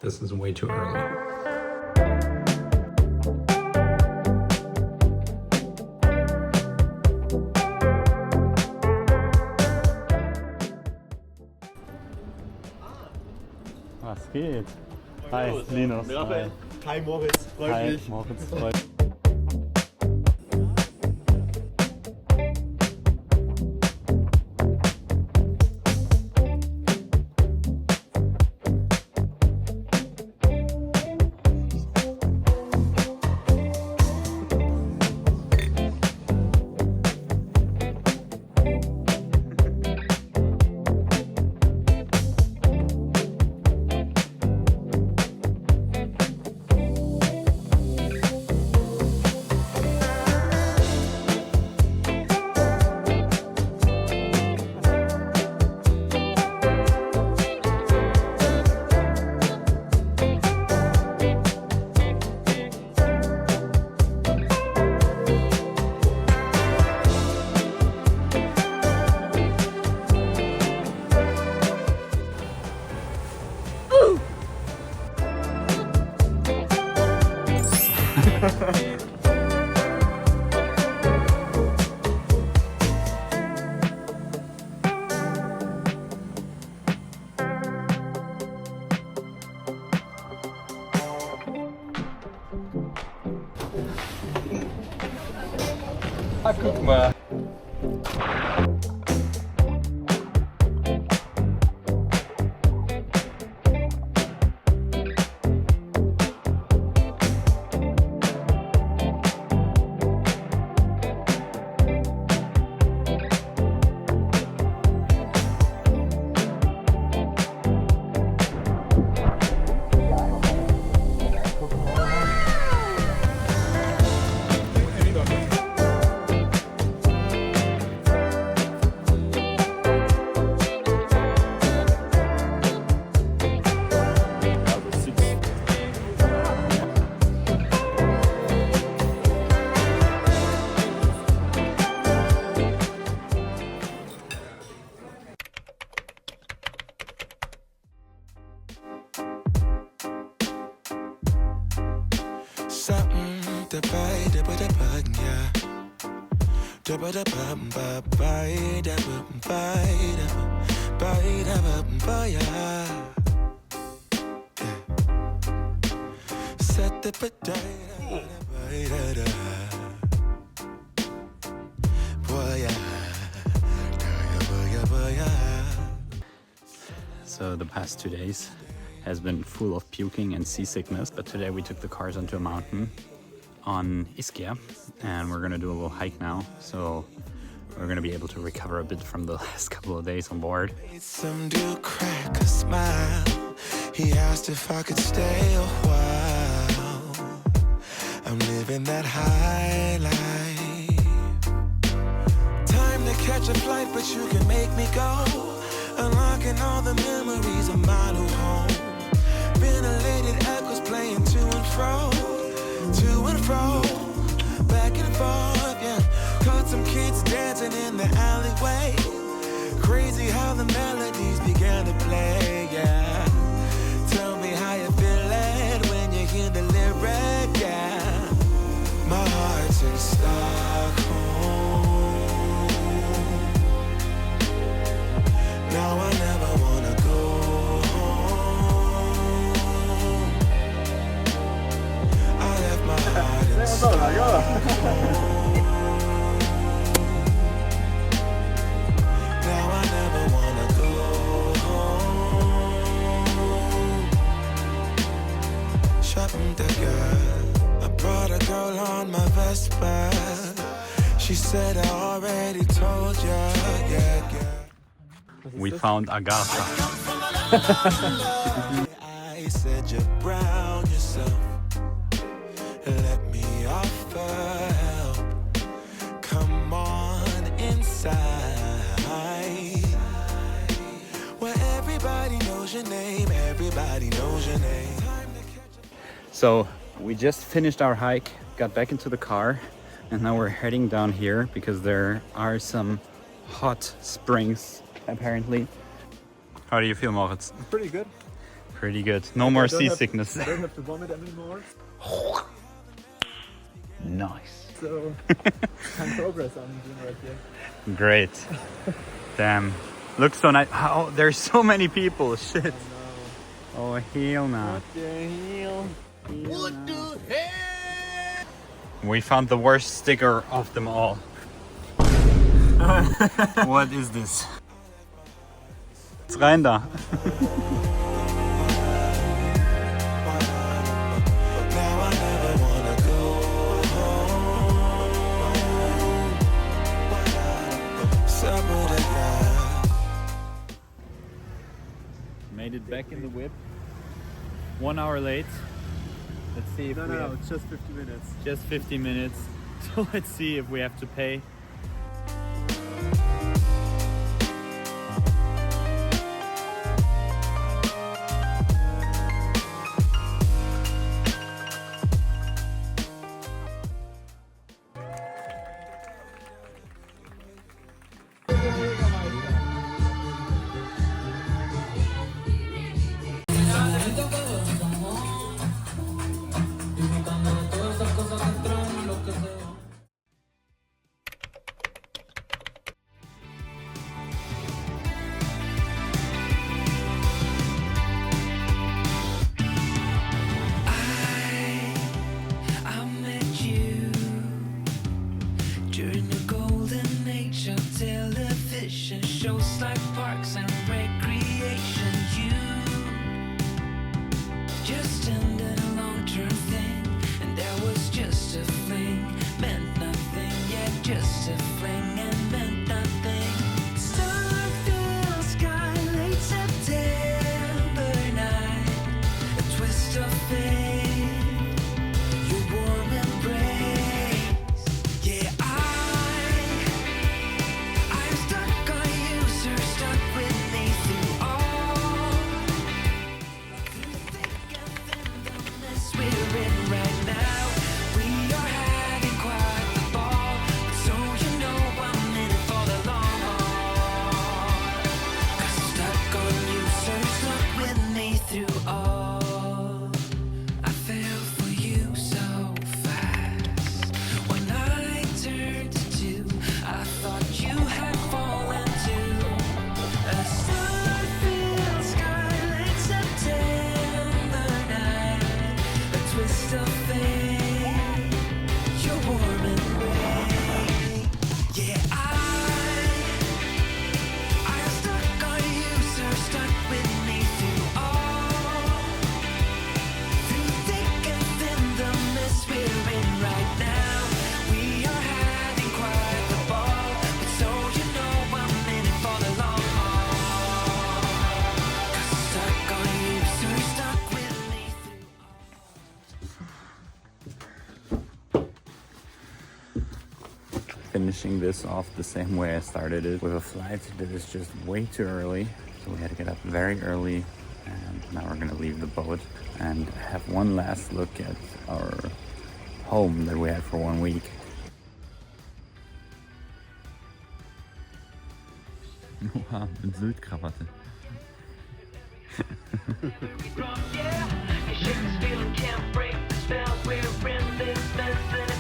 This is way too early. Was geht? Hi, Linus. Hi. Hi Moritz, freut mich. Moritz, freut mich. Ah, guck mal. Something dabei, ja. Set the So the past 2 days has been full of puking and seasickness, but today we took the cars onto a mountain on Ischia and we're gonna do a little hike now, so we're gonna be able to recover a bit from the last couple of days on board. Some dude crack a smile. He asked if I could stay a while. I'm living that high life. Time to catch a flight, but you can make me go. Unlocking all the memories of my new home. Ventilated echoes playing to and fro, back and forth, yeah. Caught some kids dancing in the alleyway. Crazy how the melodies began to play, yeah. Tell me how you feel it when you hear the lyric, yeah. My heart's in Stockholm. Now I never wanna go home. I left my heart in Stockholm. Now I never wanna go home. Shopping the girl, I brought a girl on my Vespa. She said I already told ya, yeah. We found Agatha. I said you're brown yourself. Let me offer help. Come on inside. Where everybody knows your name, everybody knows your name. So we just finished our hike, got back into the car, and now we're heading down here because there are some hot springs apparently. How do you feel, Moritz? Pretty good. Pretty good. No more seasickness. I don't have to vomit anymore. Nice. So, some progress I'm doing right here. Great. Damn. Looks so nice. Oh, there's so many people. Shit. Oh, hell no. What the hell? What the hell? We found the worst sticker of them all. What is this? Jetzt rein da. Now I never wanna go home. Separate again. Made it back in the whip. 1 hour late. Let's see if we No, have it's just 50 minutes. just 50 minutes. So let's see if we have to pay. I met you during the golden age of television shows like Parks and Recreation. You just ended a long-term thing, and there was just a fling, meant nothing, yeah, just a fling and meant nothing. Starfield sky, late September night, a twist of fate, your warm embrace. Yeah, I'm stuck on you, sir, stuck with me through all. Through thick and thin, the mess we're in right now. We are having quite the ball, so you know I'm in it for the long haul. 'Cause I'm stuck on you, sir, stuck with me through all. I fell for you so fast. When I turned to two, I thought you had fallen too. A Starfield sky, late September night, a twist of fate, your warm embrace. Yeah, I'm stuck on you, sir, stuck with me through all. Through thick and thin, the mess we're in right now. We are having quite the ball, but so you know I'm in it for the long haul. 'Cause I'm stuck on you, sir, stuck with me through Finishing this off the same way I started it, with a flight that is just way too early. So we had to get up very early, and now we're gonna leave the boat and have one last look at our home that we had for 1 week. Oha, mit Syltkrawatte. yeah, your ship is feeling, can't break the spell. We're in this mess.